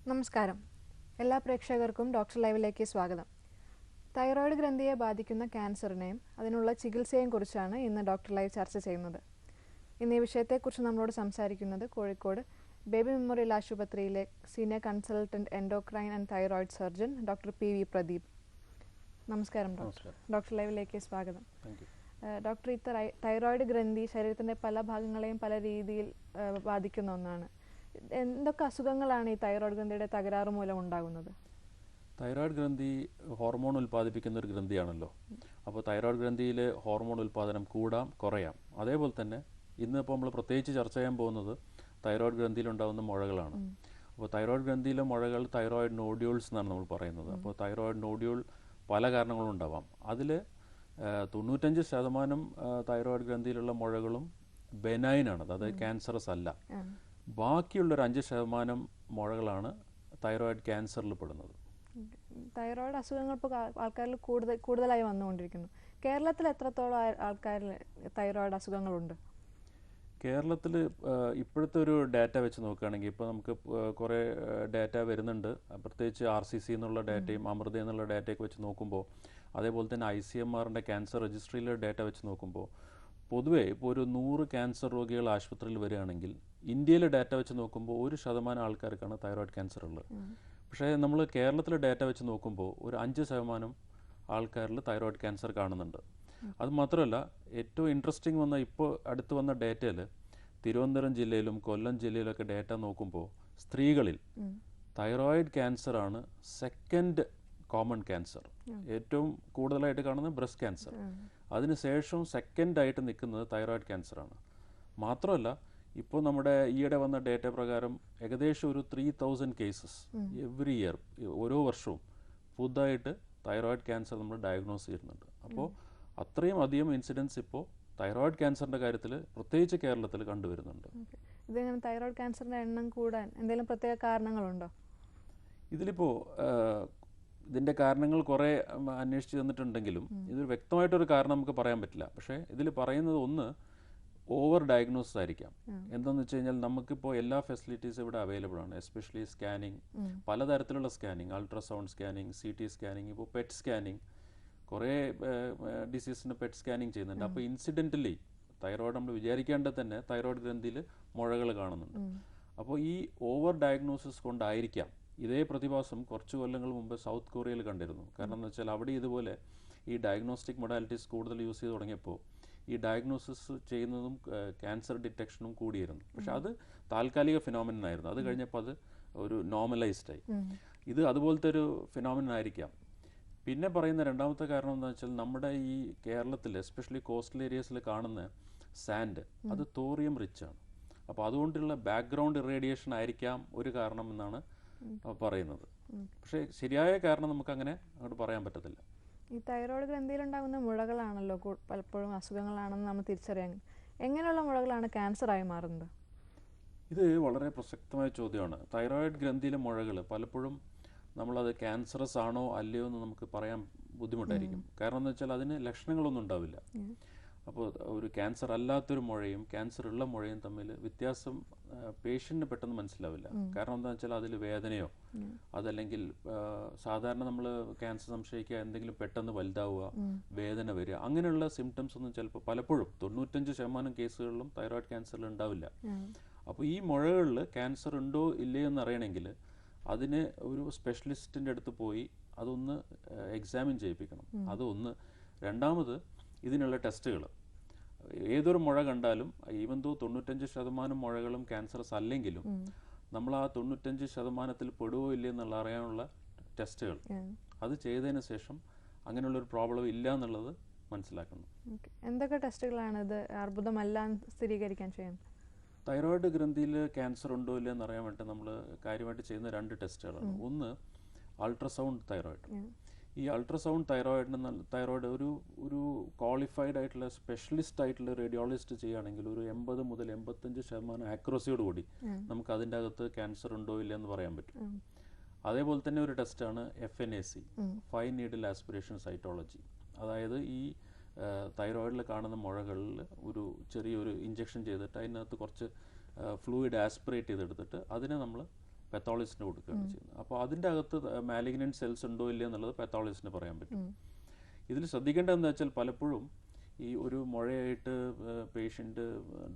നമസ്കാരം. എല്ലാ പ്രേക്ഷകർക്കും ഡോക്ടർ ലൈവിലേക്ക് സ്വാഗതം. തൈറോയ്ഡ് ഗ്രന്ഥിയെ ബാധിക്കുന്ന ക്യാൻസറിനെയും അതിനുള്ള ചികിത്സയെയും കുറിച്ചാണ് ഇന്ന് ഡോക്ടർ ലൈവ് ചർച്ച ചെയ്യുന്നത്. ഇന്ന് ഈ വിഷയത്തെക്കുറിച്ച് നമ്മളോട് സംസാരിക്കുന്നത് കോഴിക്കോട് ബേബി മെമ്മോറിയൽ ആശുപത്രിയിലെ senior consultant endocrine and thyroid surgeon doctor PV. Pradeep. നമസ്കാരം ഡോക്ടർ. ഡോക്ടർ ലൈവിലേക്ക് സ്വാഗതം. ഡോക്ടർ, ഈ തൈറോയ്ഡ് ഗ്രന്ഥി ശരീരത്തിൻ്റെ പല ഭാഗങ്ങളെയും പല രീതിയിൽ ബാധിക്കുന്ന ഒന്നാണ്. എന്തൊക്കെ അസുഖങ്ങളാണ് ഈ തൈറോയ്ഡ് ഗ്രന്ഥിയുടെ തകരാറ് മൂലം ഉണ്ടാകുന്നത്? തൈറോയ്ഡ് ഗ്രന്ഥി ഹോർമോൺ ഉൽപ്പാദിപ്പിക്കുന്ന ഒരു ഗ്രന്ഥിയാണല്ലോ. അപ്പോൾ തൈറോയ്ഡ് ഗ്രന്ഥിയിൽ ഹോർമോൺ ഉൽപ്പാദനം കൂടാം കുറയാം. അതേപോലെ തന്നെ ഇന്നിപ്പോൾ നമ്മൾ പ്രത്യേകിച്ച് ചർച്ച ചെയ്യാൻ പോകുന്നത് തൈറോയ്ഡ് ഗ്രന്ഥിയിലുണ്ടാകുന്ന മുഴകളാണ്. അപ്പോൾ തൈറോയ്ഡ് ഗ്രന്ഥിയിലെ മുഴകൾ തൈറോയ്ഡ് നോഡ്യൂൾസ് എന്നാണ് നമ്മൾ പറയുന്നത്. അപ്പോൾ തൈറോയ്ഡ് നോഡ്യൂൾ പല കാരണങ്ങളും ഉണ്ടാവാം. അതിൽ 95% തൈറോയ്ഡ് ഗ്രന്ഥിയിലുള്ള മുഴകളും ബെനൈനാണ്, അതായത് ക്യാൻസറസ് അല്ല. ബാക്കിയുള്ളൊരു 5% മുഴകളാണ് തൈറോയ്ഡ് ക്യാൻസറിൽ പെടുന്നത്. തൈറോയ്ഡ് അസുഖങ്ങൾ ഇപ്പോൾ ആൾക്കാരിൽ കൂടുതലായി വന്നുകൊണ്ടിരിക്കുന്നു. കേരളത്തിൽ എത്രത്തോളം ആൾക്കാരിൽ തൈറോയ്ഡ് അസുഖങ്ങളുണ്ട്? കേരളത്തിൽ ഇപ്പോഴത്തെ ഒരു ഡാറ്റ വെച്ച് നോക്കുകയാണെങ്കിൽ ഇപ്പോൾ നമുക്ക് കുറേ ഡാറ്റ വരുന്നുണ്ട്. പ്രത്യേകിച്ച് RCC എന്നുള്ള ഡാറ്റയും അമൃത എന്നുള്ള ഡാറ്റയൊക്കെ വെച്ച് നോക്കുമ്പോൾ, അതേപോലെ തന്നെ ICMRൻ്റെ ക്യാൻസർ രജിസ്ട്രിയിലെ ഡാറ്റ വെച്ച് നോക്കുമ്പോൾ, പൊതുവേ ഇപ്പോൾ ഒരു 100 ക്യാൻസർ രോഗികൾ ആശുപത്രിയിൽ വരികയാണെങ്കിൽ ഇന്ത്യയിലെ ഡാറ്റ വെച്ച് നോക്കുമ്പോൾ 1% ആൾക്കാർക്കാണ് തൈറോയ്ഡ് ക്യാൻസർ ഉള്ളത്. പക്ഷേ നമ്മൾ കേരളത്തിലെ ഡാറ്റ വെച്ച് നോക്കുമ്പോൾ ഒരു 5% ആൾക്കാരിൽ തൈറോയ്ഡ് ക്യാൻസർ കാണുന്നുണ്ട്. അത് മാത്രമല്ല, ഏറ്റവും ഇൻട്രസ്റ്റിംഗ് വന്ന ഇപ്പോൾ അടുത്ത് വന്ന ഡേറ്റയിൽ തിരുവനന്തപുരം ജില്ലയിലും കൊല്ലം ജില്ലയിലൊക്കെ ഡേറ്റ നോക്കുമ്പോൾ സ്ത്രീകളിൽ തൈറോയ്ഡ് ക്യാൻസറാണ് സെക്കൻഡ് കോമൺ ക്യാൻസർ. ഏറ്റവും കൂടുതലായിട്ട് കാണുന്നത് ബ്രസ്റ്റ് ക്യാൻസർ, അതിനുശേഷം സെക്കൻഡായിട്ട് നിൽക്കുന്നത് തൈറോയ്ഡ് ക്യാൻസറാണ്. മാത്രമല്ല, ഇപ്പോൾ നമ്മുടെ ഈയിടെ വന്ന ഡേറ്റ പ്രകാരം ഏകദേശം ഒരു 3000 കേസസ് എവറി ഇയർ, ഓരോ വർഷവും പുതുതായിട്ട് തൈറോയ്ഡ് ക്യാൻസർ നമ്മൾ ഡയഗ്നോസ് ചെയ്യുന്നുണ്ട്. അപ്പോൾ അത്രയും അധികം ഇൻസിഡൻസ് ഇപ്പോൾ തൈറോയ്ഡ് ക്യാൻസറിൻ്റെ കാര്യത്തിൽ പ്രത്യേകിച്ച് കേരളത്തിൽ കണ്ടുവരുന്നുണ്ട്. ഇതെങ്ങനെ തൈറോയ്ഡ് ക്യാൻസറിൻ്റെ എണ്ണം കൂടാൻ എന്തെങ്കിലും പ്രത്യേക കാരണങ്ങളുണ്ടോ? ഇതിലിപ്പോൾ ഇതിൻ്റെ കാരണങ്ങൾ കുറേ അന്വേഷിച്ച് തന്നിട്ടുണ്ടെങ്കിലും ഇതൊരു വ്യക്തമായിട്ടൊരു കാരണം നമുക്ക് പറയാൻ പറ്റില്ല. പക്ഷേ ഇതിൽ പറയുന്നത് ഒന്ന്, ഓവർ ഡയഗ്നോസിസ് ആയിരിക്കാം. എന്താണെന്ന് വെച്ച് കഴിഞ്ഞാൽ നമുക്കിപ്പോൾ എല്ലാ ഫെസിലിറ്റീസും ഇവിടെ അവൈലബിൾ ആണ്. എസ്പെഷ്യലി സ്കാനിങ്, പലതരത്തിലുള്ള scanning, ultrasound scanning, CT scanning, ഇപ്പോൾ പെറ്റ് സ്കാനിങ്, കുറേ ഡിസീസിന് പെറ്റ് സ്കാനിങ് ചെയ്യുന്നുണ്ട്. അപ്പോൾ ഇൻസിഡൻ്റലി തൈറോയ്ഡ് നമ്മൾ വിചാരിക്കേണ്ടത് തന്നെ തൈറോയ്ഡ് ഗ്രന്ഥിയിൽ മുഴകൾ കാണുന്നുണ്ട്. അപ്പോൾ ഈ ഓവർ ഡയഗ്നോസിസ് കൊണ്ടായിരിക്കാം ഇതേ പ്രതിഭാസം കുറച്ച് കൊല്ലങ്ങൾ മുമ്പ് സൗത്ത് കൊറിയയിൽ കണ്ടിരുന്നു. കാരണം എന്ന് വെച്ചാൽ അവിടെ ഇതുപോലെ ഈ ഡയഗ്നോസ്റ്റിക് മൊഡാലിറ്റീസ് കൂടുതൽ യൂസ് ചെയ്ത് തുടങ്ങിയപ്പോൾ ഈ ഡയഗ്നോസിസ് ചെയ്യുന്നതും ക്യാൻസർ ഡിറ്റക്ഷനും കൂടിയിരുന്നു. പക്ഷെ അത് താൽക്കാലിക ഫിനോമിനൻ ആയിരുന്നു. അത് കഴിഞ്ഞപ്പോൾ അത് ഒരു നോർമലൈസ്ഡായി. ഇത് അതുപോലത്തെ ഒരു ഫിനോമിനൻ ആയിരിക്കാം. പിന്നെ പറയുന്ന രണ്ടാമത്തെ കാരണം എന്താണെന്ന് വെച്ചാൽ നമ്മുടെ ഈ കേരളത്തിൽ എസ്പെഷ്യലി കോസ്റ്റൽ ഏരിയസിൽ കാണുന്ന സാൻഡ് അത് തോറിയം റിച്ച് ആണ്. അപ്പോൾ അതുകൊണ്ടുള്ള ബാക്ക്ഗ്രൗണ്ട് ഇറേഡിയേഷൻ ആയിരിക്കാം ഒരു കാരണം എന്നാണ് പറയുന്നത്. പക്ഷേ ശരിയായ കാരണം നമുക്ക് അങ്ങനെ അങ്ങോട്ട് പറയാൻ പറ്റത്തില്ല. ഈ തൈറോയ്ഡ് ഗ്രന്ഥിയിലുണ്ടാകുന്ന മുഴകളാണല്ലോ പലപ്പോഴും അസുഖങ്ങളാണെന്ന് നമ്മൾ തിരിച്ചറിയാൻ. എങ്ങനെയുള്ള മുഴകളാണ് ക്യാൻസറായി മാറുന്നത്? ഇത് വളരെ പ്രസക്തമായ ചോദ്യമാണ്. തൈറോയ്ഡ് ഗ്രന്ഥിയിലെ മുഴകൾ പലപ്പോഴും നമ്മളത് ക്യാൻസറസ് ആണോ അല്ലയോ എന്ന് നമുക്ക് പറയാൻ ബുദ്ധിമുട്ടായിരിക്കും. കാരണം എന്ന് വെച്ചാൽ അതിന് ലക്ഷണങ്ങളൊന്നും ഉണ്ടാവില്ല. അപ്പോൾ ഒരു ക്യാൻസർ അല്ലാത്തൊരു മുഴയും ക്യാൻസർ ഉള്ള മുഴയും തമ്മിൽ വ്യത്യാസം പേഷ്യൻറ്റിന് പെട്ടെന്ന് മനസ്സിലാവില്ല. കാരണം എന്താണെന്ന് വെച്ചാൽ അതിൽ വേദനയോ അതല്ലെങ്കിൽ സാധാരണ നമ്മൾ ക്യാൻസർ സംശയിക്കുക എന്തെങ്കിലും പെട്ടെന്ന് വലുതാവുക, വേദന വരിക, അങ്ങനെയുള്ള സിംറ്റംസ് ഒന്നും ചിലപ്പോൾ പലപ്പോഴും 95% കേസുകളിലും തൈറോയ്ഡ് ക്യാൻസറിൽ ഉണ്ടാവില്ല. അപ്പോൾ ഈ മുഴകളിൽ ക്യാൻസർ ഉണ്ടോ ഇല്ലയോ എന്ന് അറിയണമെങ്കിൽ അതിന് ഒരു സ്പെഷ്യലിസ്റ്റിൻ്റെ അടുത്ത് പോയി അതൊന്ന് എക്സാമിൻ ചെയ്യിപ്പിക്കണം. അതൊന്ന്. രണ്ടാമത് ഇതിനുള്ള ടെസ്റ്റുകൾ. ഏതൊരു മുഴ കണ്ടാലും ഈവൻ ദോ 95% മുഴകളും ക്യാൻസറസ് അല്ലെങ്കിലും നമ്മൾ ആ 95% പെടുവോ ഇല്ല എന്നുള്ള അറിയാനുള്ള ടെസ്റ്റുകൾ അത് ചെയ്തതിന് ശേഷം അങ്ങനെയുള്ളൊരു പ്രോബ്ലം ഇല്ല എന്നുള്ളത് മനസ്സിലാക്കണം. എന്തൊക്കെ ടെസ്റ്റുകളാണ് ഇത് അർബുദമല്ല സ്ഥിരീകരിക്കാൻ ചെയ്യുന്നത്? തൈറോയ്ഡ് ഗ്രന്ഥിയിൽ ക്യാൻസർ ഉണ്ടോ ഇല്ല എന്നറിയാൻ വേണ്ടി നമ്മൾ കാര്യമായിട്ട് ചെയ്യുന്ന 2 ടെസ്റ്റുകളാണ്. ഒന്ന് അൾട്രാസൗണ്ട് തൈറോയ്ഡ്. ഈ അൾട്രാസൗണ്ട് തൈറോയ്ഡ് ഒരു ക്വാളിഫൈഡ് ആയിട്ടുള്ള സ്പെഷ്യലിസ്റ്റ് ആയിട്ടുള്ള റേഡിയോളജിസ്റ്റ് ചെയ്യുകയാണെങ്കിൽ ഒരു 80 മുതൽ 85% ആക്യുറസിയോടുകൂടി നമുക്ക് അതിൻ്റെ അകത്ത് ക്യാൻസർ ഉണ്ടോ ഇല്ല എന്ന് പറയാൻ പറ്റും. അതേപോലെ തന്നെ ഒരു ടെസ്റ്റാണ് FNAC, fine needle aspiration cytology. അതായത് ഈ തൈറോയിഡിൽ കാണുന്ന മുഴകളിൽ ഒരു ചെറിയൊരു ഇഞ്ചക്ഷൻ ചെയ്തിട്ട് അതിനകത്ത് കുറച്ച് ഫ്ലൂയിഡ് ആസ്പിറേറ്റ് ചെയ്തെടുത്തിട്ട് അതിനെ നമ്മൾ പാത്തോളജിസ്റ്റിന് കൊടുക്കുകയാണ് ചെയ്യുന്നത്. അപ്പോൾ അതിൻ്റെ അകത്ത് മാലിഗ്നൻറ്റ് സെൽസ് ഉണ്ടോ ഇല്ലയോ എന്നുള്ളത് പാത്തോളജിസ്റ്റിന് പറയാൻ പറ്റും. ഇതിൽ ശ്രദ്ധിക്കേണ്ടതെന്ന് വെച്ചാൽ പലപ്പോഴും ഈ ഒരു മുഴയായിട്ട് പേഷ്യൻ്റ്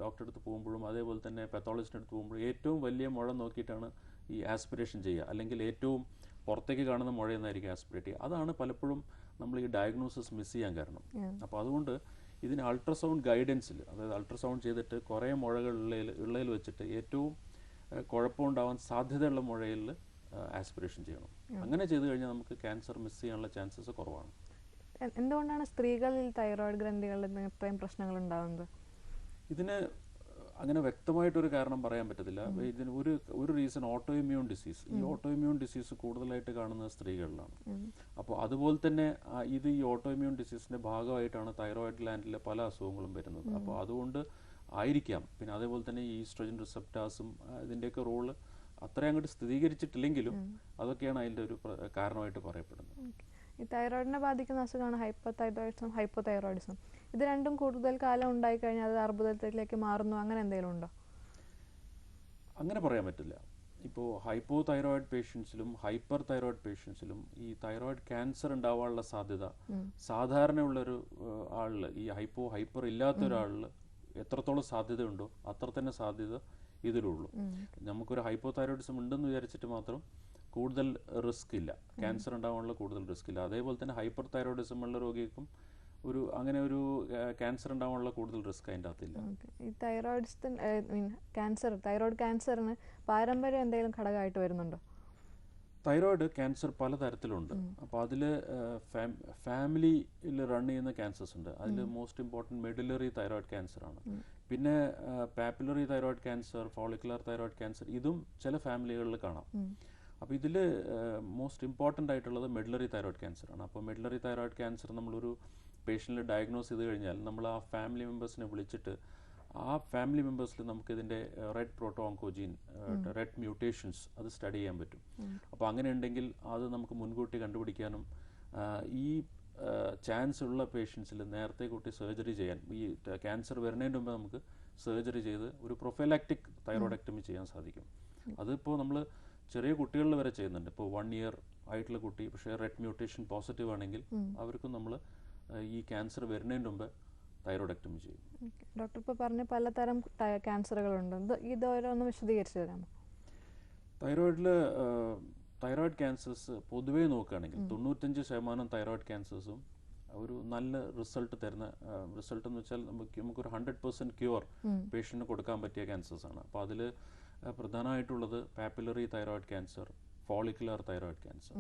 ഡോക്ടറെ അടുത്ത് പോകുമ്പോഴും അതേപോലെ തന്നെ പാത്തോളജിസ്റ്റിൻ്റെ അടുത്ത് പോകുമ്പോഴും ഏറ്റവും വലിയ മുഴ നോക്കിയിട്ടാണ് ഈ ആസ്പിറേഷൻ ചെയ്യുക, അല്ലെങ്കിൽ ഏറ്റവും പുറത്തേക്ക് കാണുന്ന മുഴയെന്നായിരിക്കും ആസ്പിറേറ്റ് ചെയ്യുക. അതാണ് പലപ്പോഴും നമ്മൾ ഈ ഡയഗ്നോസിസ് മിസ് ചെയ്യാൻ കാരണം. അപ്പോൾ അതുകൊണ്ട് ഇതിന് അൾട്രാസൗണ്ട് ഗൈഡൻസിൽ, അതായത് അൾട്രാസൗണ്ട് ചെയ്തിട്ട് കുറേ മുഴകൾ ഉള്ളതിൽ വെച്ചിട്ട് ഏറ്റവും കുഴപ്പമുണ്ടാവാൻ സാധ്യതയുള്ള മുഴയിൽ ആസ്പിറേഷൻ ചെയ്യണം. അങ്ങനെ ചെയ്തു കഴിഞ്ഞാൽ നമുക്ക് ക്യാൻസർ മിസ് ചെയ്യാനുള്ള ചാൻസസ് കുറവാണ്. എന്തുകൊണ്ടാണ് സ്ത്രീകളിൽ തൈറോയ്ഡ് ഗ്രന്ഥികളിൽ ഇത്രയും പ്രശ്നങ്ങൾ ഉണ്ടാകുന്നത്? ഇതിന് അങ്ങനെ വ്യക്തമായിട്ടൊരു കാരണം പറയാൻ പറ്റത്തില്ല. ഇതിന് ഒരു റീസൺ ഓട്ടോ ഇമ്മ്യൂൺ ഡിസീസ്. ഈ ഓട്ടോ ഇമ്മ്യൂൺ ഡിസീസ് കൂടുതലായിട്ട് കാണുന്നത് സ്ത്രീകളിലാണ്. അപ്പോൾ അതുപോലെ തന്നെ ഈ ഓട്ടോ ഇമ്മ്യൂൺ ഡിസീസിൻ്റെ ഭാഗമായിട്ടാണ് തൈറോയ്ഡ് ഗ്ലാൻഡിലെ പല അസുഖങ്ങളും വരുന്നത്. അപ്പോൾ അതുകൊണ്ട് ആയിരിക്കാം. പിന്നെ അതേപോലെ തന്നെ ഈ ഈസ്ട്രോജൻ റിസപ്റ്റാസും ഇതിൻ്റെയൊക്കെ റോള് അത്രയും അങ്ങോട്ട് സ്ഥിരീകരിച്ചിട്ടില്ലെങ്കിലും അതൊക്കെയാണ് അതിൻ്റെ ഒരു കാരണമായിട്ട് പറയപ്പെടുന്നത്. ഈ തൈറോയിഡിനെ ബാധിക്കുന്ന അസുഖമാണ് ഹൈപ്പർതൈറോയിഡിസം, ഹൈപ്പോതൈറോയിഡിസം. ഇത് രണ്ടും കൂടുതൽ കാലം ഉണ്ടായിക്കഴിഞ്ഞാൽ അത് അർബുദത്തിലേക്ക് മാറുന്നു, അങ്ങനെ എന്തെങ്കിലും ഉണ്ടോ? അങ്ങനെ പറയാൻ പറ്റില്ല. ഇപ്പോൾ ഹൈപ്പോ തൈറോയിഡ് പേഷ്യൻസിലും ഹൈപ്പർ തൈറോയിഡ് പേഷ്യൻസിലും ഈ തൈറോയിഡ് ക്യാൻസർ ഉണ്ടാവാനുള്ള സാധ്യത സാധാരണയുള്ളൊരു ആളിൽ, ഈ ഹൈപ്പർ ഇല്ലാത്ത ഒരാളിൽ എത്രത്തോളം സാധ്യതയുണ്ടോ അത്ര തന്നെ സാധ്യത ഇതിലുള്ളൂ. നമുക്കൊരു ഹൈപ്പോ തൈറോയിഡിസം ഉണ്ടെന്ന് വിചാരിച്ചിട്ട് മാത്രം കൂടുതൽ റിസ്ക് ഇല്ല, ക്യാൻസർ ഉണ്ടാകാനുള്ള കൂടുതൽ റിസ്ക് ഇല്ല. അതേപോലെ തന്നെ ഹൈപ്പർ തൈറോയിഡിസം ഉള്ള രോഗികൾക്കും അങ്ങനെ ഒരു ക്യാൻസർ ഉണ്ടാകാനുള്ള കൂടുതൽ റിസ്ക് അതിൻ്റെ അകത്തില്ല. ഈ തൈറോയ്ഡ് ക്യാൻസറിന് പാരമ്പര്യം എന്തെങ്കിലും ഘടകമായിട്ട് വരുന്നുണ്ടോ? തൈറോയിഡ് ക്യാൻസർ പലതരത്തിലുണ്ട്. അപ്പോൾ അതിൽ ഫാമിലിയിൽ റൺ ചെയ്യുന്ന ക്യാൻസേഴ്സ് ഉണ്ട്. അതിൽ most important medullary thyroid cancer ആണ്. പിന്നെ papillary thyroid cancer, follicular thyroid cancer, ഇതും ചില ഫാമിലികളിൽ കാണാം. അപ്പോൾ ഇതിൽ മോസ്റ്റ് ഇമ്പോർട്ടൻ്റ് ആയിട്ടുള്ളത് മെഡുലറി തൈറോയിഡ് ക്യാൻസർ ആണ്. അപ്പോൾ മെഡുലറി തൈറോയിഡ് ക്യാൻസർ നമ്മളൊരു പേഷ്യൻറ്റിൽ ഡയഗ്നോസ് ചെയ്ത് കഴിഞ്ഞാൽ നമ്മൾ ആ ഫാമിലി മെമ്പേഴ്സിനെ വിളിച്ചിട്ട് ആ ഫാമിലി മെമ്പേഴ്സിൽ നമുക്കിതിൻ്റെ red proto oncogene, red mutations അത് സ്റ്റഡി ചെയ്യാൻ പറ്റും. അപ്പോൾ അങ്ങനെ ഉണ്ടെങ്കിൽ അത് നമുക്ക് മുൻകൂട്ടി കണ്ടുപിടിക്കാനും ഈ ചാൻസ് ഉള്ള പേഷ്യൻസിൽ നേരത്തെ കൂട്ടി സർജറി ചെയ്യാൻ, ഈ ക്യാൻസർ വരുന്നതിന് മുമ്പ് നമുക്ക് സർജറി ചെയ്ത് ഒരു പ്രൊഫൈലാക്റ്റിക് തൈറോയിഡക്ടമി ചെയ്യാൻ സാധിക്കും. അതിപ്പോൾ നമ്മൾ ചെറിയ കുട്ടികളിൽ വരെ ചെയ്യുന്നുണ്ട്. ഇപ്പോൾ 1 year ആയിട്ടുള്ള കുട്ടി പക്ഷേ റെഡ് മ്യൂട്ടേഷൻ പോസിറ്റീവ് ആണെങ്കിൽ അവർക്കും നമ്മൾ ഈ ക്യാൻസർ വരുന്നതിന് മുമ്പ് തൈറോയിഡക്ടമി ചെയ്യും. ഡോക്ടർ ഇപ്പോൾ പറഞ്ഞ പലതരം ക്യാൻസറുകളുണ്ട്, ഇതോരോന്ന് വിശദീകരിച്ച് തരാമോ? തൈറോയിഡ് ക്യാൻസേഴ്സ് പൊതുവേ നോക്കുകയാണെങ്കിൽ 95% തൈറോയിഡ് ക്യാൻസേഴ്സും ഒരു നല്ല റിസൾട്ട് തരുന്ന റിസൾട്ട് എന്ന് വെച്ചാൽ നമുക്കൊരു 100% ക്യൂർ പേഷ്യൻറ്റിന് കൊടുക്കാൻ പറ്റിയ ക്യാൻസേഴ്സാണ്. അപ്പോൾ അതിൽ പ്രധാനമായിട്ടുള്ളത് papillary thyroid cancer, follicular thyroid cancer.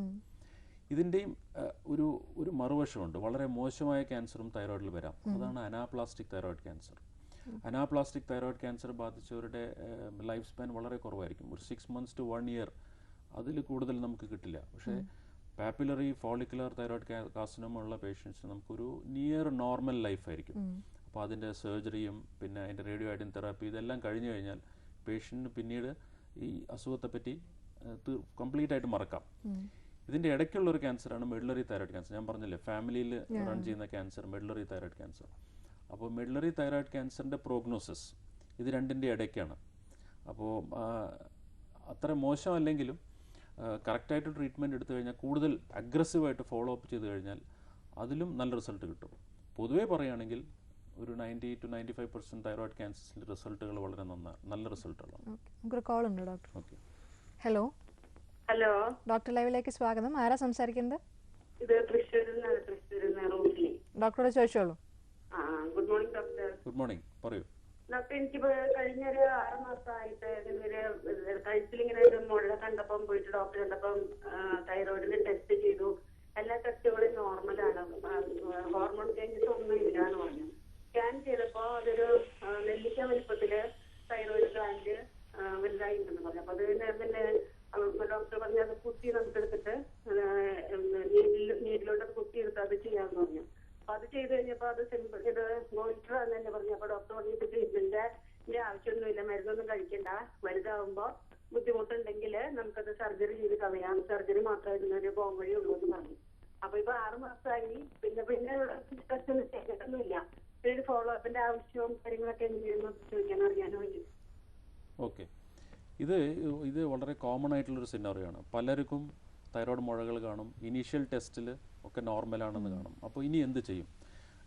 ഇതിൻ്റെയും ഒരു മറുവശമുണ്ട്. വളരെ മോശമായ ക്യാൻസറും തൈറോയിഡിൽ വരാം. അതാണ് anaplastic thyroid cancer. Anaplastic thyroid cancer ബാധിച്ചവരുടെ ലൈഫ് സ്പാൻ വളരെ കുറവായിരിക്കും. ഒരു 6 months to 1 year, അതിൽ കൂടുതൽ നമുക്ക് കിട്ടില്ല. പക്ഷേ പാപ്പുലറി ഫോളിക്കുലർ തൈറോയിഡ് കാർസിനോമ ഉള്ള പേഷ്യൻസിന് നമുക്കൊരു നിയർ നോർമൽ ലൈഫായിരിക്കും. അപ്പോൾ അതിൻ്റെ സർജറിയും പിന്നെ അതിൻ്റെ റേഡിയോ അയഡിൻ തെറാപ്പി ഇതെല്ലാം കഴിഞ്ഞു കഴിഞ്ഞാൽ പേഷ്യൻറ്റിന് പിന്നീട് ഈ അസുഖത്തെപ്പറ്റി കംപ്ലീറ്റ് ആയിട്ട് മറക്കാം. ഇതിൻ്റെ ഇടയ്ക്കുള്ളൊരു ക്യാൻസറാണ് മെഡുലറി തൈറോയിഡ് ക്യാൻസർ. ഞാൻ പറഞ്ഞില്ലേ ഫാമിലിയിൽ റൺ ചെയ്യുന്ന ക്യാൻസർ മെഡുലറി തൈറോയിഡ് ക്യാൻസർ. അപ്പോൾ മെഡുലറി തൈറോയിഡ് ക്യാൻസറിൻ്റെ പ്രോഗ്നോസിസ് ഇത് രണ്ടിൻ്റെ ഇടയ്ക്കാണ്. അപ്പോൾ അത്ര മോശമല്ലെങ്കിലും കറക്റ്റായിട്ട് ട്രീറ്റ്മെൻറ്റ് എടുത്തു കഴിഞ്ഞാൽ കൂടുതൽ അഗ്രസീവായിട്ട് ഫോളോ അപ്പ് ചെയ്ത് കഴിഞ്ഞാൽ അതിലും നല്ല റിസൾട്ട് കിട്ടും. പൊതുവേ പറയുകയാണെങ്കിൽ ഒരു 90 to 95% തൈറോയിഡ് ക്യാൻസേഴ്സിൻ്റെ റിസൾട്ടുകൾ വളരെ നല്ല റിസൾട്ടുകളാണ്. നമുക്കൊരു കോൾ ഉണ്ട് doctor. Okay, hello. Hello, doctor ലൈവിലേക്ക് സ്വാഗതം. ആരാ സംസാരിക്കുന്നത്? ഇത് തൃശ്ശൂരിൽ ഡോക്ടറോട് ചോദിച്ചോളൂ. Good morning doctor. Good morning, പറയൂ ഡോക്ടർ. എനിക്കിപ്പോ കഴിഞ്ഞൊരു 6 മാസമായിട്ട് കഴുത്തിലിങ്ങനെ ഒരു മുഴ കണ്ടപ്പം പോയിട്ട് ഡോക്ടർ കണ്ടപ്പം തൈറോയിഡിന് ടെസ്റ്റ് ചെയ്തു. എല്ലാ ടെസ്റ്റുകളും നോർമലാണ്, ഹോർമോൺ ചേഞ്ചസ് ഒന്നും ഇല്ലാന്ന് പറഞ്ഞു. സ്കാൻ ചെയ്തപ്പോ അതൊരു നെല്ലിക്ക വലിപ്പത്തില് തൈറോയിഡ് ഗ്ലാൻഡ് വലുതായിട്ടുണ്ടെന്ന് പറഞ്ഞു. അപ്പൊ അത് പിന്നെ ഡോക്ടർ പറഞ്ഞു അത് കുത്തി നമുക്കെടുത്തിട്ട് നീരിലോട്ട് കുത്തിയെടുത്ത് അത് ചെയ്യാന്ന് പറഞ്ഞു. അപ്പൊ അത് ചെയ്ത് കഴിഞ്ഞപ്പോ അത് സിമ്പിൾ ഇത് മോണിറ്ററാന്ന് തന്നെ പറഞ്ഞു. അപ്പൊ ഡോക്ടർ പറഞ്ഞിട്ട് ട്രീറ്റ്മെന്റിന്റെ ആവശ്യമൊന്നുമില്ല, മരുന്നൊന്നും കഴിക്കണ്ട, വലുതാവുമ്പോ ബുദ്ധിമുട്ടുണ്ടെങ്കിൽ നമുക്കത് സർജറി ചെയ്ത് കളയാം, സർജറി മാത്രമായിരുന്നൊരു പോകാൻ വഴി ഉള്ളൂ എന്ന് പറഞ്ഞു. അപ്പൊ ഇപ്പൊ 6 മാസമായി, പിന്നെ ടെസ്റ്റ് ഒന്നും ചെയ്തിട്ടൊന്നുമില്ല. ഫോളോ അപ്പിന്റെ ആവശ്യവും കാര്യങ്ങളൊക്കെ എന്ത് ചെയ്യുന്നു ചോദിക്കാൻ അറിയാനോ വേണ്ടി. ഓക്കെ, ഇത് ഇത് വളരെ കോമൺ ആയിട്ടുള്ളൊരു സിനാറിയാണ്. പലർക്കും തൈറോയ്ഡ് മുഴകൾ കാണും, ഇനീഷ്യൽ ടെസ്റ്റിൽ ഒക്കെ നോർമലാണെന്ന് കാണും. അപ്പോൾ ഇനി എന്ത് ചെയ്യും?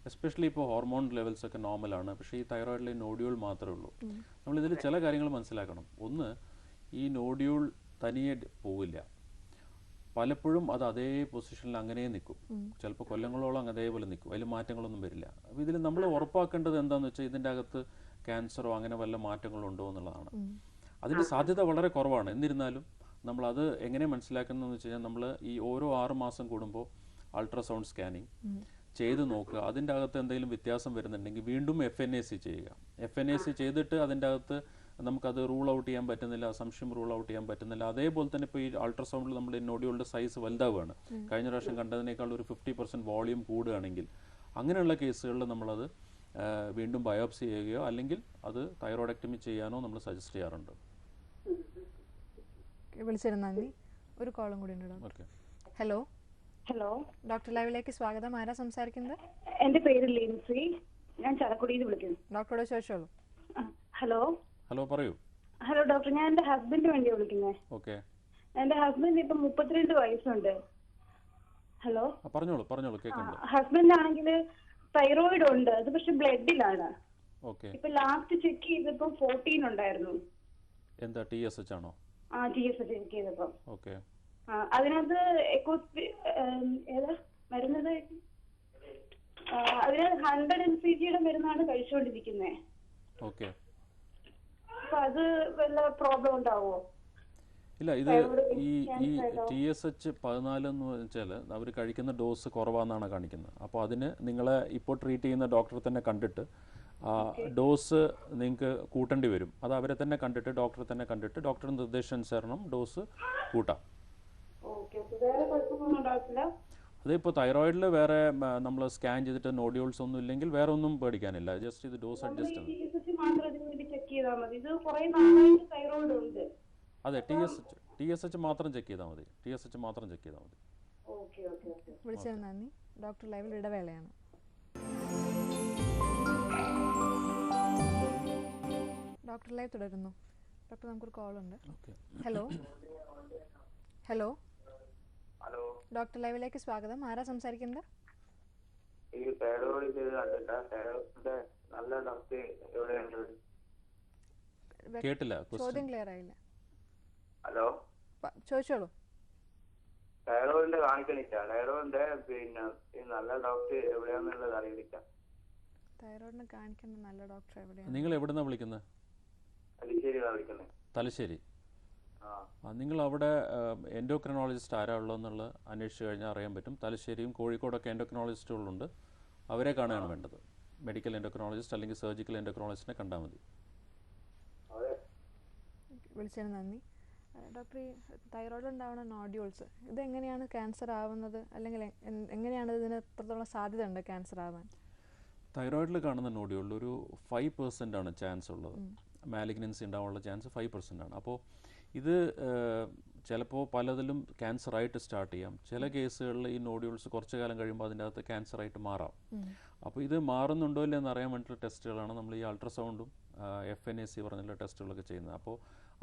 എസ്പെഷ്യലി ഇപ്പോൾ ഹോർമോൺ ലെവൽസ് ഒക്കെ നോർമലാണ്, പക്ഷേ ഈ തൈറോയിഡിലെ നോഡ്യൂൾ മാത്രമേ ഉള്ളൂ. നമ്മളിതിൽ ചില കാര്യങ്ങൾ മനസ്സിലാക്കണം. ഒന്ന്, ഈ നോഡ്യൂൾ തനിയെ പോവില്ല. പലപ്പോഴും അത് അതേ പൊസിഷനിൽ അങ്ങനെ നിൽക്കും. ചിലപ്പോൾ കൊല്ലങ്ങളോളം അതേപോലെ നിൽക്കും, അതിൽ മാറ്റങ്ങളൊന്നും വരില്ല. അപ്പോൾ ഇതിൽ നമ്മൾ ഉറപ്പാക്കേണ്ടത് എന്താണെന്ന് വെച്ചാൽ ഇതിൻ്റെ അകത്ത് ക്യാൻസറോ അങ്ങനെ വല്ല മാറ്റങ്ങളോ ഉണ്ടോ എന്നുള്ളതാണ്. അതിൻ്റെ സാധ്യത വളരെ കുറവാണ്. എന്നിരുന്നാലും നമ്മളത് എങ്ങനെ മനസ്സിലാക്കുന്നതെന്ന് വെച്ച് കഴിഞ്ഞാൽ നമ്മൾ ഈ ഓരോ 6 മാസം കൂടുമ്പോൾ അൾട്രാസൗണ്ട് സ്കാനിങ് ചെയ്ത് നോക്കുക. അതിൻ്റെ അകത്ത് എന്തെങ്കിലും വ്യത്യാസം വരുന്നുണ്ടെങ്കിൽ വീണ്ടും FNAC ചെയ്യുക. FNAC ചെയ്തിട്ട് അതിൻ്റെ അകത്ത് നമുക്കത് റൂൾ ഔട്ട് ചെയ്യാൻ പറ്റുന്നില്ല, സംശയം റൂൾ ഔട്ട് ചെയ്യാൻ പറ്റുന്നില്ല. അതേപോലെ തന്നെ ഇപ്പോൾ ഈ അൾട്രാസൗണ്ടിൽ നമ്മുടെ നോഡ്യൂളുടെ സൈസ് വലുതാവുകയാണ്, കഴിഞ്ഞ പ്രാവശ്യം കണ്ടതിനേക്കാൾ ഒരു 50% വോളിയം കൂടുകയാണെങ്കിൽ അങ്ങനെയുള്ള കേസുകളിൽ നമ്മളത് വീണ്ടും ബയോപ്സി ചെയ്യുകയോ അല്ലെങ്കിൽ അത് തൈറോയ്ഡക്ടമി ചെയ്യാനോ നമ്മൾ സജസ്റ്റ് ചെയ്യാറുണ്ട്. വിളിച്ചിരുന്നു നന്ദി. ഒരു കോളും കൂടി ഉണ്ട് doctor. Okay. Hello. Hello, doctor ലൈവിലേക്ക് സ്വാഗതം. ആരാ സംസാരിക്കുന്നത്? എന്റെ പേര് ലിൻസി, ഞാൻ ചാലക്കുടിയിൽ നിന്ന് വിളിക്കുന്നു. ഡോക്ടറോട് ചോദിച്ചോളൂ. ഹലോ. ഹലോ, പറയൂ. ഹലോ ഡോക്ടർ, ഞാൻ എന്റെ ഹസ്ബൻഡിന് വേണ്ടിയാണ് വിളിക്കുന്നത്. ഓക്കെ. എന്റെ ഹസ്ബൻഡ് ഇപ്പം 32 വയസ്സുണ്ട്. ഹലോ. പറഞ്ഞോളൂ പറഞ്ഞോളൂ, കേൾക്കുന്നുണ്ട്. ഹസ്ബൻഡ് ആണെങ്കിൽ തൈറോയിഡ് ഉണ്ട്, അത് പക്ഷെ ബ്ലഡിലാണ്. ഓക്കെ. ഇപ്പൊ ലാസ്റ്റ് ചെക്ക് ചെയ്തപ്പോ 14 ഉണ്ടായിരുന്നു. എന്താ TSH ആണോ? TSH ചെക്ക് ചെയ്തപ്പോ. ഓക്കെ. അതിനകത്ത് ഏതാ മരുന്നത്? അതിനകത്ത് 100 mcgയുടെ മരുന്നാണ് കഴിച്ചുകൊണ്ടിരിക്കുന്നത്. ഓക്കെ. അപ്പൊ അത് വല്ല പ്രോബ്ലം ഉണ്ടാവോ? ഇല്ല, ഇത് ഈ TSH 14 എന്ന് വെച്ചാൽ അവർ കഴിക്കുന്ന ഡോസ് കുറവാണെന്നാണ് കാണിക്കുന്നത്. അപ്പോൾ അതിന് നിങ്ങളെ ഇപ്പോൾ ട്രീറ്റ് ചെയ്യുന്ന ഡോക്ടറെ തന്നെ കണ്ടിട്ട് ഡോസ് നിങ്ങൾക്ക് കൂട്ടേണ്ടി വരും. അത് അവരെ തന്നെ കണ്ടിട്ട് ഡോക്ടറെ തന്നെ കണ്ടിട്ട് ഡോക്ടറുടെ നിർദ്ദേശാനുസരണം ഡോസ് കൂട്ടാം. അതിപ്പോൾ തൈറോയിഡിൽ വേറെ നമ്മൾ സ്കാൻ ചെയ്തിട്ട് നോഡ്യൂൾസ് ഒന്നും ഇല്ലെങ്കിൽ വേറെ ഒന്നും പേടിക്കാനില്ല. ജസ്റ്റ് ഇത് ഡോസ് അഡ്ജസ്റ്റ് ആണ്. അതെ, TSH മാത്രം ചെക്ക് ചെയ്താൽ മതി. TSH മാത്രം ചെക്ക് ചെയ്താൽ മതി. വിളിച്ചത് നന്ദി. ഡോക്ടർ ലൈവിൽ ഇടവേളയാണ്. ഡോക്ടർ ലൈവ് തുടരുന്നു. ഡോക്ടർ, നമുക്കൊരു കോൾ ഉണ്ട്. ഹലോ. ഹലോ. ഹലോ, ഡോക്ടർ ലൈവിലേക്ക് സ്വാഗതം. ആരാ സംസാരിക്കുന്നത്? ഈ തൈറോയിഡ് കണ്ടിട്ടാ തൈറോയിഡിന്റെ നല്ല ഡോക്ടർ എവിടെയുണ്ട്? കേട്ടില്ല, ചോദ്യം ക്ലിയർ ആയില്ല. ഹലോ, ചോദിച്ചോളൂ. തൈറോയിഡിന്റെ കാണിക്കണില്ല. തൈറോയിഡിന്റെ പിന്നെ ഈ നല്ല ഡോക്ടർ എവിടെയാന്നുള്ളത് അറിയില്ല. തൈറോയിഡിന് കാണിക്കുന്ന നല്ല ഡോക്ടർ എവിടെയാണ്? നിങ്ങൾ എവിടുന്നാണ് വിളിക്കുന്നത്? തലശ്ശേരിയാണ് വിളിക്കുന്നത്. തലശ്ശേരി. നിങ്ങൾ അവിടെ എൻഡോക്രിനോളജിസ്റ്റ് ആരാ ഉള്ളതെന്നുള്ള അന്വേഷിച്ച് കഴിഞ്ഞാൽ അറിയാൻ പറ്റും. തലശ്ശേരിയും കോഴിക്കോടൊക്കെ എൻഡോക്രിനോളജിസ്റ്റുകളുണ്ട്. അവരെ കാണുകയാണ് വേണ്ടത്. മെഡിക്കൽ എൻഡോക്രിനോളജിസ്റ്റ് അല്ലെങ്കിൽ സർജിക്കൽ എൻഡോക്രിനോളജിസ്റ്റിനെ കണ്ടാൽ മതി. വിളിച്ചതിന് നന്ദി. ഡോക്ടർ, ഈ തൈറോയിഡ് ഉണ്ടാവുന്ന നോഡ്യൂൾസ് ഇതെങ്ങനെയാണ് ക്യാൻസർ ആവുന്നത്, അല്ലെങ്കിൽ എങ്ങനെയാണ് ഇതിന് എത്രത്തോളം സാധ്യത ഉണ്ട് ക്യാൻസർ ആവാൻ? തൈറോയിഡിൽ കാണുന്ന നോഡ്യൂളിൽ ഒരു 5% ആണ് ചാൻസ് ഉള്ളത്. മാലിഗ്നൻസി ഉണ്ടാവാനുള്ള ചാൻസ് 5% ആണ്. അപ്പോൾ ഇത് ചിലപ്പോൾ പലതിലും ക്യാൻസറായിട്ട് സ്റ്റാർട്ട് ചെയ്യാം. ചില കേസുകളിൽ ഈ നോഡ്യൂൾസ് കുറച്ച് കാലം കഴിയുമ്പോൾ അതിൻ്റെ അകത്ത് ക്യാൻസറായിട്ട് മാറാം. അപ്പോൾ ഇത് മാറുന്നുണ്ടോ ഇല്ലെന്ന് അറിയാൻ വേണ്ടിയിട്ടുള്ള ടെസ്റ്റുകളാണ് നമ്മൾ ഈ അൾട്രാസൗണ്ടും FNAC പറഞ്ഞുള്ള ടെസ്റ്റുകളൊക്കെ ചെയ്യുന്നത്. അപ്പോൾ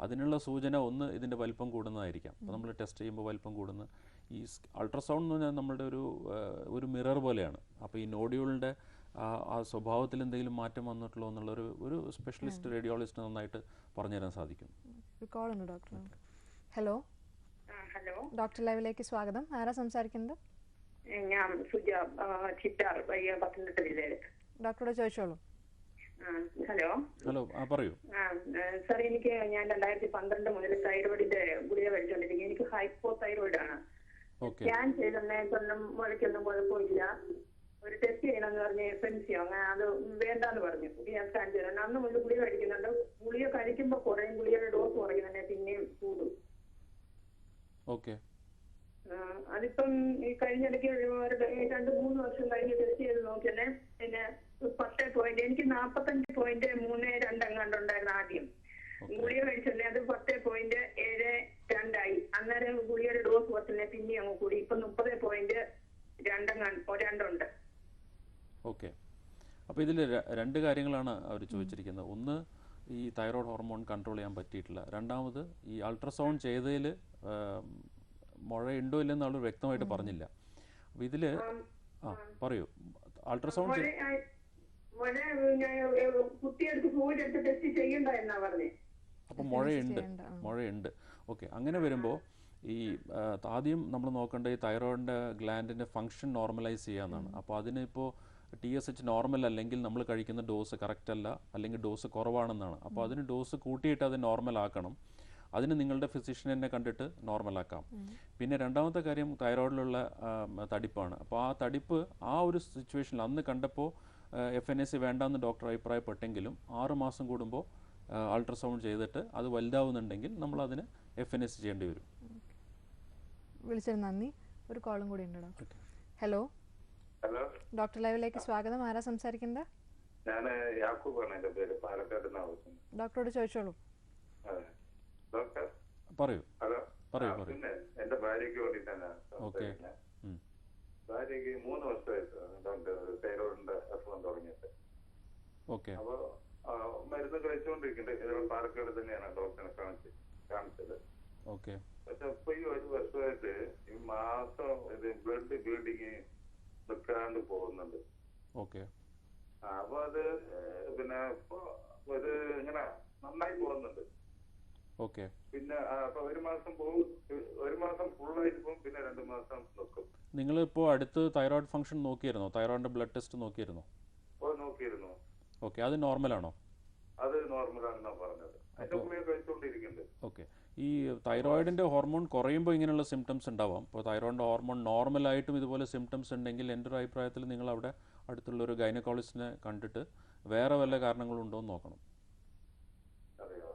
അതിനുള്ള സൂചന ഒന്ന് ഇതിൻ്റെ വലിപ്പം കൂടുന്നതായിരിക്കാം. അപ്പോൾ നമ്മൾ ടെസ്റ്റ് ചെയ്യുമ്പോൾ വലിപ്പം കൂടുന്ന ഈ അൾട്രാസൗണ്ട് എന്ന് പറഞ്ഞാൽ നമ്മളുടെ ഒരു മിറർ പോലെയാണ്. അപ്പോൾ ഈ നോഡ്യൂളിൻ്റെ ആ സ്വഭാവത്തിൽ എന്തെങ്കിലും മാറ്റം വന്നിട്ടുള്ളൂ എന്നുള്ളൊരു ഒരു സ്പെഷ്യലിസ്റ്റ് റേഡിയോളജിസ്റ്റ് നന്നായിട്ട് പറഞ്ഞുതരാൻ സാധിക്കും. ഡോക്ടർ. ഹലോ. ഹലോ, ഡോക്ടർ ലൈവിലേക്ക് സ്വാഗതം. ആരാ സംസാരിക്കുന്നത്? ഞാൻ സുജ, ചിറ്റാർ, പത്തനംതിട്ട ജില്ലയിൽ. ഡോക്ടറോട് ചോദിച്ചോളൂ. ഹലോ. ഹലോ, പറയൂ. സാർ, ഞാൻ 2012 മുതൽ തൈറോയിഡിന്റെ ഗുളിക കഴിച്ചുകൊണ്ടിരിക്കും. എനിക്ക് ഹൈപ്പോ തൈറോയിഡ് ആണ്. സ്കാൻ ചെയ്തൊന്നും മുഴക്കൊന്നും കുഴപ്പമില്ല. ഒരു ടെസ്റ്റ് ചെയ്യണമെന്ന് പറഞ്ഞ് FNC അങ്ങനെ അത് വേണ്ടാന്ന് പറഞ്ഞു. ഞാൻ സ്കാൻ ചെയ്തു. അന്ന് മുതൽ ഗുളിക കഴിക്കുന്നുണ്ട്. ഗുളിക കഴിക്കുമ്പോൾ കുറയും, ഗുളികയുടെ ഡോസ് കുറയുന്നുണ്ടെ പിന്നെയും കൂടും. ഓക്കെ. അതിപ്പം ഈ കഴിഞ്ഞിടയ്ക്ക് 2-3 വർഷം കഴിഞ്ഞ് ടെസ്റ്റ് ചെയ്ത് നോക്കിയല്ലേ, പിന്നെ 10 പോയിന്റ്, എനിക്ക് 45.32 എങ്ങാണ്ടുണ്ടായിരുന്നു ആദ്യം. ഗുളിക കഴിച്ചല്ലേ അത് 10.72 അന്നേരം ഗുളികയുടെ ഡോസ് കുറച്ചല്ലേ പിന്നെ അങ്ങ് കൂടി. ഇപ്പൊ 30.2 ഓക്കെ. അപ്പോൾ ഇതിൽ 2 കാര്യങ്ങളാണ് അവർ ചോദിച്ചിരിക്കുന്നത്. ഒന്ന്, ഈ തൈറോയ്ഡ് ഹോർമോൺ കൺട്രോൾ ചെയ്യാൻ പറ്റിയിട്ടില്ല. രണ്ടാമത് ഈ അൾട്രാസൗണ്ട് ചെയ്തതിൽ മുഴ ഉണ്ടോ ഇല്ലെന്ന് ആൾ വ്യക്തമായിട്ട് പറഞ്ഞില്ല. അപ്പോൾ ഇതിൽ പറയൂ, അൾട്രാസൗണ്ട് അപ്പോൾ മുഴയുണ്ട്. ഓക്കെ, അങ്ങനെ വരുമ്പോൾ ഈ ആദ്യം നമ്മൾ നോക്കേണ്ട ഈ തൈറോയിഡിൻ്റെ ഗ്ലാൻഡിൻ്റെ ഫങ്ഷൻ നോർമലൈസ് ചെയ്യാമെന്നാണ്. അപ്പോൾ അതിനിപ്പോൾ TSH നോർമൽ അല്ലെങ്കിൽ നമ്മൾ കഴിക്കുന്ന ഡോസ് കറക്റ്റ് അല്ല, അല്ലെങ്കിൽ ഡോസ് കുറവാണെന്നാണ്. അപ്പോൾ അതിന് ഡോസ് കൂട്ടിയിട്ട് അത് നോർമൽ ആക്കണം. അതിന് നിങ്ങളുടെ ഫിസിഷ്യനെ കണ്ടിട്ട് നോർമലാക്കാം. പിന്നെ രണ്ടാമത്തെ കാര്യം തൈറോയിഡിലുള്ള തടിപ്പാണ്. അപ്പോൾ ആ തടിപ്പ് ആ ഒരു സിറ്റുവേഷനിൽ അന്ന് കണ്ടപ്പോൾ FNAC വേണ്ടാന്ന് ഡോക്ടർ അഭിപ്രായപ്പെട്ടെങ്കിലും 6 മാസം കൂടുമ്പോൾ അൾട്രാസൗണ്ട് ചെയ്തിട്ട് അത് വലുതാവുന്നുണ്ടെങ്കിൽ നമ്മൾ അതിന് FNAC ചെയ്യേണ്ടി വരും. വിളിച്ചതിന് നന്ദി. ഒരു കോളും കൂടി ഉണ്ട് ഡോക്ടർ. ഹലോ, ഹലോ, ഡോക്ടർ ലൈവിലേക്ക് സ്വാഗതം. ആരാ സംസാരിക്കുന്നത്? ഞാൻ യാക്കൂബാണ് എൻ്റെ പേര്, പാലക്കാട് നിന്നാണ്. ഡോക്ടറോട് ചോദിച്ചോളൂ. ഡോക്ടർ പറയൂ. ഹലോ, പറയൂ. പിന്നെ എൻ്റെ ഭാര്യയ്ക്ക് വേണ്ടിയിട്ടാണ്. ഭാര്യയ്ക്ക് 3 വർഷമായിട്ട് ഡോക്ടർ തൈറോയിഡിന്റെ അസുഖം തുടങ്ങിയിട്ട്. ഓക്കെ. അപ്പോൾ മരുന്ന് കഴിച്ചുകൊണ്ടിരിക്കുന്നുണ്ട്. പാലക്കാട് തന്നെയാണ് ഡോക്ടറിനെ കാണിച്ചത്. ഓക്കെ. പക്ഷെ ഇപ്പൊ ഈ 1 വർഷമായിട്ട് ഈ മാസം ഇത് ബ്ലഡ് ബ്ലീഡിങ് നിൽക്കാണ്ട് പോകുന്നുണ്ട്. ഓക്കെ. അപ്പൊ അത് പിന്നെ ഇപ്പൊ ഇത് ഇങ്ങനെ നന്നായി പോകുന്നുണ്ട്. ഓക്കെ. പിന്നെ അപ്പൊ 1 മാസം പോകും, 1 മാസം ഫുള്ളായിട്ട് പോകും, പിന്നെ 2 മാസം നിൽക്കും. നിങ്ങളിപ്പോൾ അടുത്ത് തൈറോയിഡ് ഫംഗ്ഷൻ നോക്കിയിരുന്നോ? തൈറോയിഡിൻ്റെ ബ്ലഡ് ടെസ്റ്റ് നോക്കിയിരുന്നോ? നോക്കിയിരുന്നു. ഓക്കെ, അത് നോർമലാണോ? അത് നോർമലാണെന്നാണ് പറഞ്ഞത്. അതിന്റെ ഗുളിക കഴിച്ചുകൊണ്ടിരിക്കുന്നുണ്ട്. ഓക്കെ. ഈ തൈറോയിഡിൻ്റെ ഹോർമോൺ കുറയുമ്പോൾ ഇങ്ങനെയുള്ള സിംറ്റംസ് ഉണ്ടാവാം. ഇപ്പോൾ തൈറോയിഡിൻ്റെ ഹോർമോൺ നോർമലായിട്ടും ഇതുപോലെ സിംറ്റംസ് ഉണ്ടെങ്കിൽ എൻ്റെ ഒരു അഭിപ്രായത്തിൽ നിങ്ങൾ അവിടെ അടുത്തുള്ളൊരു ഗൈനക്കോളജിസ്റ്റിനെ കണ്ടിട്ട് വേറെ വല്ല കാരണങ്ങളുണ്ടോ എന്ന് നോക്കണം. അറിയോ,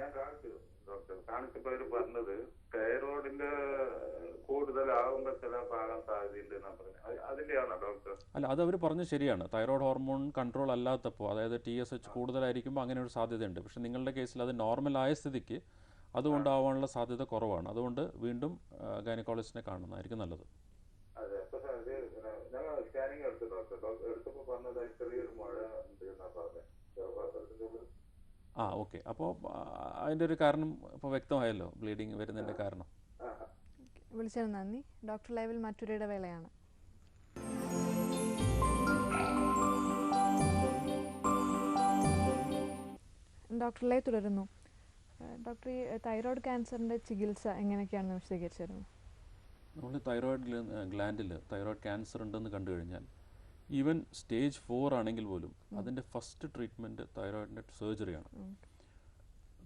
ഞാൻ കാണിച്ചു ഡോക്ടർ. കാണിച്ചപ്പോൾ അവർ പറഞ്ഞത് തൈറോയിഡിന്റെ കൂടുതലാകുമ്പോൾ ചിലപ്പോൾ ആകാൻ സാധ്യതയുണ്ട് എന്നാണ് പറഞ്ഞത്. അതിൻ്റെയാണോ ഡോക്ടർ? അല്ല, അത് അവർ പറഞ്ഞത് ശരിയാണ്. തൈറോയ്ഡ് ഹോർമോൺ കൺട്രോൾ അല്ലാത്തപ്പോൾ, അതായത് TSH കൂടുതലായിരിക്കുമ്പോൾ അങ്ങനെ ഒരു സാധ്യതയുണ്ട്. പക്ഷേ നിങ്ങളുടെ കേസിൽ അത് നോർമലായ സ്ഥിതിക്ക് അതുകൊണ്ടാവാനുള്ള സാധ്യത കുറവാണ്. അതുകൊണ്ട് വീണ്ടും ഗൈനക്കോളജിസ്റ്റിനെ കാണുന്നതായിരിക്കും നല്ലത്. അതെ, പക്ഷേ അത് ഞങ്ങൾ സ്കാനിങ് എടുത്തു ഡോക്ടർ. എടുത്തപ്പോൾ പറഞ്ഞത് ചെറിയൊരു മുഴ ഉണ്ട് എന്നാണ് പറഞ്ഞത്. ഓക്കെ. അപ്പോൾ അതിൻ്റെ ഒരു കാരണം ഇപ്പോൾ വ്യക്തമായല്ലോ, ബ്ലീഡിങ് വരുന്നതിൻ്റെ കാരണം. വിളിച്ചതിന് നന്ദി. ഡോക്ടർ ലൈവിൽ മറ്റൊരു ഇടവേളയാണ്. ഡോക്ടർ ലൈവ് തുടരുന്നു. ഡോക്ടർ, ഈ തൈറോയ്ഡ് ക്യാൻസറിൻ്റെ ചികിത്സ എങ്ങനെയൊക്കെയാണെന്ന് വിശദീകരിച്ചു തരുന്നു. നമ്മൾ തൈറോയ്ഡ് ഗ്ലാൻഡിൽ തൈറോയ്ഡ് ക്യാൻസർ ഉണ്ടെന്ന് കണ്ടു കഴിഞ്ഞാൽ ഈവൻ സ്റ്റേജ് 4 ആണെങ്കിൽ പോലും അതിൻ്റെ ഫസ്റ്റ് ട്രീറ്റ്മെൻറ്റ് തൈറോയിഡിൻ്റെ സർജറിയാണ്.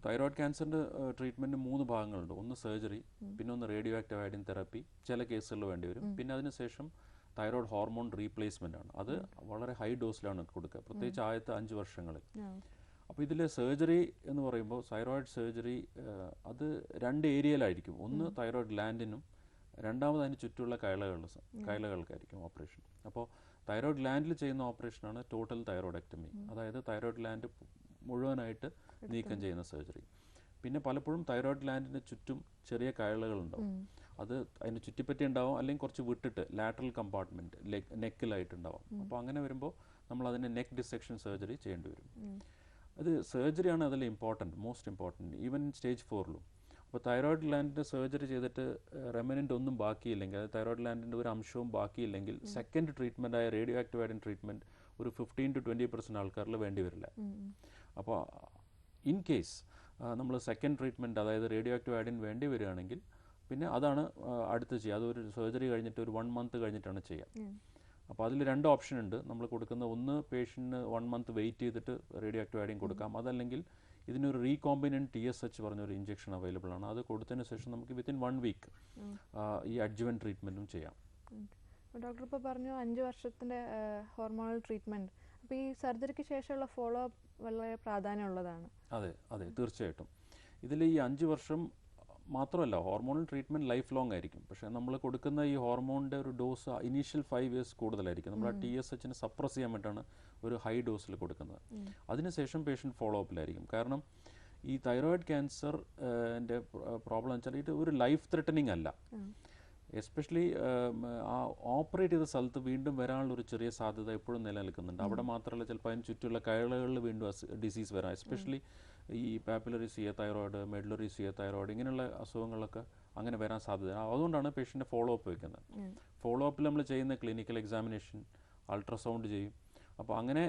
തൈറോയ്ഡ് ക്യാൻസറിൻ്റെ ട്രീറ്റ്മെൻറ്റ് 3 ഭാഗങ്ങളുണ്ട്. ഒന്ന് സർജറി, പിന്നെ ഒന്ന് റേഡിയോ ആക്റ്റീവ് അയഡിൻ തെറാപ്പി, ചില കേസുകളിൽ വേണ്ടി വരും. പിന്നെ അതിനുശേഷം തൈറോയ്ഡ് ഹോർമോൺ റീപ്ലേസ്മെൻ്റ് ആണ്. അത് വളരെ ഹൈ ഡോസിലാണ് കൊടുക്കുക, പ്രത്യേകിച്ച് ആദ്യത്തെ 5 വർഷങ്ങളിൽ. അപ്പോൾ ഇതിൽ സർജറി എന്ന് പറയുമ്പോൾ തൈറോയ്ഡ് സർജറി അത് 2 ഏരിയയിലായിരിക്കും. ഒന്ന് തൈറോയ്ഡ് ഗ്ലാൻഡിനും, രണ്ടാമത് അതിന് ചുറ്റുമുള്ള കൈലകൾക്കായിരിക്കും ഓപ്പറേഷൻ. അപ്പോൾ തൈറോയ്ഡ് ഗ്ലാൻഡിൽ ചെയ്യുന്ന ഓപ്പറേഷനാണ് ടോട്ടൽ തൈറോയ്ഡക്ടമി, അതായത് തൈറോയ്ഡ് ഗ്ലാൻഡ് മുഴുവനായിട്ട് നീക്കം ചെയ്യുന്ന സർജറി. പിന്നെ പലപ്പോഴും തൈറോയ്ഡ് ഗ്ലാൻഡിന് ചുറ്റും ചെറിയ കയളുകളുണ്ടാവും. അത് അതിന് ചുറ്റിപ്പറ്റി ഉണ്ടാവും, അല്ലെങ്കിൽ കുറച്ച് വിട്ടിട്ട് ലാറ്ററൽ കമ്പാർട്ട്മെൻറ്റ് നെക്കിലായിട്ടുണ്ടാവും. അപ്പോൾ അങ്ങനെ വരുമ്പോൾ നമ്മൾ അതിന് നെക്ക് ഡിസെക്ഷൻ സർജറി ചെയ്യേണ്ടി വരും. അത് സർജറിയാണ് അതിൽ മോസ്റ്റ് ഇമ്പോർട്ടൻറ്റ്, ഈവൻ സ്റ്റേജ് 4ലും. അപ്പോൾ തൈറോയ്ഡ് ഗ്ലാൻഡിൻ്റെ സർജറി ചെയ്തിട്ട് റെമനൻ്റ് ഒന്നും ബാക്കിയില്ലെങ്കിൽ, അത് തൈറോയ്ഡ് ഗ്ലാൻഡിൻ്റെ ഒരു അംശവും ബാക്കിയില്ലെങ്കിൽ സെക്കൻഡ് ട്രീറ്റ്മെൻറ്റായ റേഡിയോ ആക്റ്റീവ് അയഡിൻ ട്രീറ്റ്മെൻറ്റ് ഒരു 15 to 20% ആൾക്കാരിൽ വേണ്ടി വരില്ല. അപ്പോൾ ഇൻ കേസ് നമ്മൾ സെക്കൻഡ് ട്രീറ്റ്മെൻറ്റ്, അതായത് റേഡിയോ ആക്റ്റീവ് അയഡിൻ വേണ്ടി വരികയാണെങ്കിൽ പിന്നെ അതാണ് അടുത്ത് ചെയ്യുക. അതൊരു സർജറി കഴിഞ്ഞിട്ട് ഒരു 1 month കഴിഞ്ഞിട്ടാണ് ചെയ്യുക. അപ്പോൾ അതിൽ 2 ഓപ്ഷൻ ഉണ്ട് നമ്മൾ കൊടുക്കുന്ന. ഒന്ന് പേഷ്യൻറ്റിന് 1 month വെയിറ്റ് ചെയ്തിട്ട് റേഡിയോ ആക്റ്റീവ് അയഡിൻ കൊടുക്കാം. അതല്ലെങ്കിൽ ഇതിനൊരു റീകോമ്പിനൻറ്റ് TSH പറഞ്ഞൊരു ഇഞ്ചക്ഷൻ അവൈലബിൾ ആണ്. അത് കൊടുത്തതിന് ശേഷം നമുക്ക് വിത്തിൻ 1 week ഈ അഡ്ജുവൻ ട്രീറ്റ്മെൻറ്റും ചെയ്യാം. ഡോക്ടർ ഇപ്പോൾ പറഞ്ഞു 5 വർഷത്തിൻ്റെ ഹോർമോണൽ ട്രീറ്റ്മെൻറ്റ്. അപ്പോൾ ഈ സർജറിക്ക് ശേഷമുള്ള ഫോളോ അപ്പ് വളരെ പ്രാധാന്യമുള്ളതാണ്. അതെ, തീർച്ചയായിട്ടും. ഇതിൽ ഈ 5 വർഷം മാത്രമല്ല, ഹോർമോണൽ ട്രീറ്റ്മെൻറ്റ് ലൈഫ് ലോങ് ആയിരിക്കും. പക്ഷേ നമ്മൾ കൊടുക്കുന്ന ഈ ഹോർമോണിൻ്റെ ഒരു ഡോസ് ഇനീഷ്യൽ 5 years കൂടുതലായിരിക്കും. നമ്മൾ ആ TSHനെ സപ്രസ് ചെയ്യാൻ വേണ്ടിയിട്ടാണ് ഒരു ഹൈ ഡോസിൽ കൊടുക്കുന്നത്. അതിനുശേഷം പേഷ്യൻറ്റ് ഫോളോ അപ്പിലായിരിക്കും. കാരണം ഈ തൈറോയ്ഡ് ക്യാൻസറിൻ്റെ പ്രോബ്ലം വെച്ചാൽ ഇത് ഒരു ലൈഫ് ത്രെട്ടനിങ് അല്ല. എസ്പെഷ്യലി ആ ഓപ്പറേറ്റ് ചെയ്ത സ്ഥലത്ത് വീണ്ടും വരാനുള്ളൊരു ചെറിയ സാധ്യത എപ്പോഴും നിലനിൽക്കുന്നുണ്ട്. അവിടെ മാത്രമല്ല, ചിലപ്പോൾ അതിന് ചുറ്റുമുള്ള കയളുകളിൽ വീണ്ടും ഡിസീസ് വരാം. എസ്പെഷ്യലി ഈ പാപ്പുലറി സിയ തൈറോയിഡ്, മെഡുലറി സിയ തൈറോയിഡ് ഇങ്ങനെയുള്ള അസുഖങ്ങളൊക്കെ അങ്ങനെ വരാൻ സാധ്യത. അതുകൊണ്ടാണ് പേഷ്യൻ്റെ ഫോളോ അപ്പ് വയ്ക്കുന്നത്. ഫോളോ അപ്പിൽ നമ്മൾ ചെയ്യുന്ന ക്ലിനിക്കൽ എക്സാമിനേഷൻ, അൾട്രാസൗണ്ട് ചെയ്യും. അപ്പോൾ അങ്ങനെ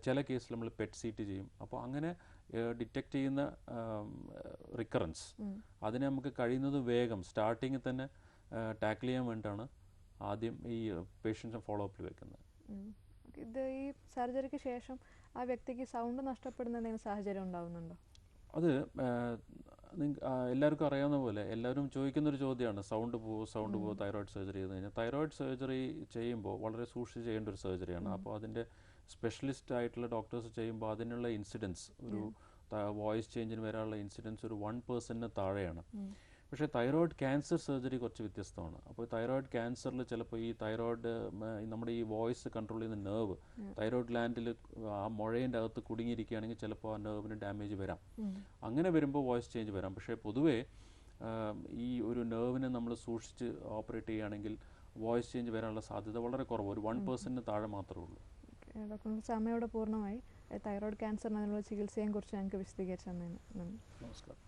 ചില കേസിൽ നമ്മൾ പെറ്റ് സീറ്റ് ചെയ്യും. അപ്പോൾ അങ്ങനെ ഡിറ്റക്റ്റ് ചെയ്യുന്ന റിക്കറൻസ് അതിനെ നമുക്ക് കഴിയുന്നത് വേഗം സ്റ്റാർട്ടിങ്ങിൽ തന്നെ ടാക്കിൾ ചെയ്യാൻ വേണ്ടിയിട്ടാണ് ആദ്യം ഈ പേഷ്യൻസിനെ ഫോളോ അപ്പിൽ വെക്കുന്നത്. ഇത് ഈ സർജറിക്ക് ശേഷം ആ വ്യക്തിക്ക് സൗണ്ട് നഷ്ടപ്പെടുന്ന എന്തെങ്കിലും സാഹചര്യം ഉണ്ടാകുന്നുണ്ടോ? അത് എല്ലാവർക്കും അറിയാവുന്ന പോലെ എല്ലാവരും ചോദിക്കുന്നൊരു ചോദ്യമാണ്, സൗണ്ട് പോവോ തൈറോയിഡ് സർജറി ചെയ്ത് കഴിഞ്ഞാൽ. തൈറോയിഡ് സർജറി ചെയ്യുമ്പോൾ വളരെ സൂക്ഷിച്ച് ചെയ്യേണ്ട ഒരു സർജറിയാണ്. അപ്പോൾ അതിൻ്റെ സ്പെഷ്യലിസ്റ്റ് ആയിട്ടുള്ള ഡോക്ടേഴ്സ് ചെയ്യുമ്പോൾ അതിനുള്ള ഇൻസിഡൻസ്, ഒരു വോയിസ് ചേഞ്ചിന് വരാനുള്ള ഇൻസിഡൻസ് ഒരു 1% താഴെയാണ്. പക്ഷേ തൈറോയിഡ് ക്യാൻസർ സർജറി കുറച്ച് വ്യത്യസ്തമാണ്. അപ്പോൾ തൈറോയിഡ് ക്യാൻസറിൽ ചിലപ്പോൾ ഈ തൈറോയിഡ് നമ്മുടെ ഈ വോയിസ് കൺട്രോൾ ചെയ്യുന്ന നെർവ് തൈറോയിഡ് ഗ്ലാൻഡിൽ ആ മുഴേൻ്റെ അകത്ത് കുടുങ്ങിയിരിക്കുകയാണെങ്കിൽ ചിലപ്പോൾ ആ നെർവിന് ഡാമേജ് വരാം. അങ്ങനെ വരുമ്പോൾ വോയിസ് ചേഞ്ച് വരാം. പക്ഷേ പൊതുവേ ഈ ഒരു നെർവിനെ നമ്മൾ സൂക്ഷിച്ച് ഓപ്പറേറ്റ് ചെയ്യുകയാണെങ്കിൽ വോയിസ് ചേഞ്ച് വരാനുള്ള സാധ്യത വളരെ കുറവ്, ഒരു 1% താഴെ മാത്രമേ ഉള്ളൂ. ഡോക്ടർ സമയോടെ പൂർണ്ണമായി തൈറോയിഡ് ക്യാൻസറിന് അതിനുള്ള ചികിത്സയെക്കുറിച്ച് ഞങ്ങൾക്ക് വിശദീകരിച്ചു തന്നതിന് നന്ദി. നമസ്കാരം.